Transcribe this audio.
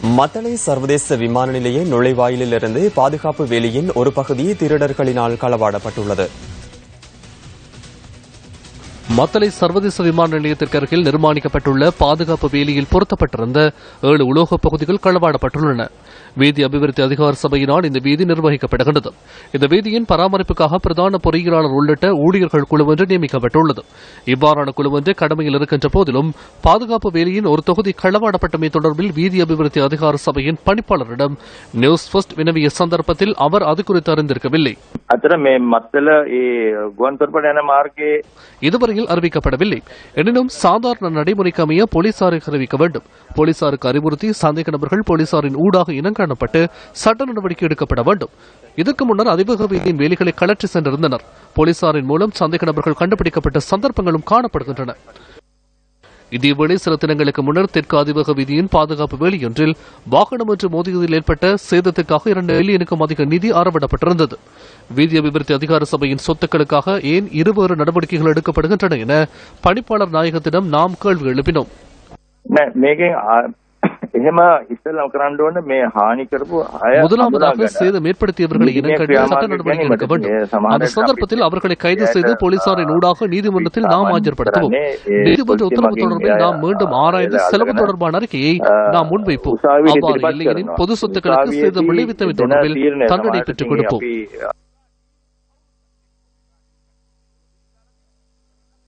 மத்தளை சர்வதேச விமான நிலைய நுழைவாயிலிருந்து பாதுகாப்பு வேலியின் ஒரு பகுதி திருடர்களினால் களவாடப்பட்டுள்ளது. மத்தளை சர்வதேச விமான நிலையத்திற்கு அருகில் நிர்மாணிக்கப்பட்டுள்ள பாதுகாப்பு வேலியில் பொருத்தப்பட்டிருந்த 7 உலோக பகுதிகள் களவாடப்பட்டுள்ளன. வீதி அபிவிருத்தி அதிகார சபையினால் இந்த வீதி நிர்வகிக்கப்படுகின்றது. இந்த வீதியின் பராமரிப்புக்காக பிரதான பொறியியலாளர் உள்ளிட்ட ஊழியர்கள் குழு ஒன்று நியமிக்கப்பட்டுள்ளது. இவ்வாறான குழு ஒன்று கடமையில் இருக்கின்ற போதிலும் பாதுகாப்பு வேலியின் ஒரு தொகுதி களவாடப்பட்டமை தொடர்பில் வீதி அபிவிருத்தி அதிகார சபையின் பணிப்பாளரிடம் நியூஸ் ஃபர்ஸ்ட் வினவிய சந்தர்ப்பத்தில் அவர் அது குறித்து அறிந்திருக்கவில்லை. இதுவரையில் அறிவிக்கப்படவில்லை. எனினும் சாதாரண நடைமுறைக்கு அமைய போலீசாருக்கு அறிவிக்க வேண்டும். போலீசாருக்கு அறிவுறுத்தி சந்தேக நபர்கள் போலீசாரின் ஊடாக இனங்காணப்பட்டு சட்ட நடவடிக்கை எடுக்கப்பட வேண்டும். இதற்கு முன்னர் அதிவேக வீதியின் வேலிகளை கலற்றி சென்றிருந்தனர். போலீசாரின் மூலம் சந்தேக நபர்கள் கண்டுபிடிக்கப்பட்ட சந்தர்ப்பங்களும் காணப்படுகின்றன. இதேவேளை சில தினங்களுக்கு முன்னர் தெற்கு அதிவேக வீதியின் பாதுகாப்பு வேலியொன்றில் வாகனம் ஒன்று மோதியதில் ஏற்பட்ட சேதத்துக்காக 2 மில்லியனுக்கும் அதிக நிதி அறவிடப்பட்டிருந்தது. வீதி அபிவிருத்தி அதிகார சபையின் சொத்துக்களுக்காக ஏன் இருவேறு நடவடிக்கைகள் எடுக்கப்படுகின்றன என பணிப்பாளர் நாயகத்திடம் நாம் கேள்வி எழுப்பினோம். முதலாவதாக சேதம் ஏற்படுத்தியவர்களை இனங்கண்டு சட்ட நடவடிக்கை எடுக்க வேண்டும். அந்த சந்தர்ப்பத்தில் அவர்களை கைது செய்து போலீசாரின் ஊடாக நீதிமன்றத்தில் நாம் ஆஜர்படுத்துவோம். நீதிமன்ற உத்தரவு தொடர்பில் நாம் மீண்டும் ஆராய்ந்து செலவு தொடர்பான அறிக்கையை நாம் முன்வைப்போம். அவ்வாறு இல்லையெனில் பொது சொத்துக்களுக்கு சேதம் விளைவித்தமை தொடர்பில் தண்டனை பெற்றுக் கொடுப்போம்.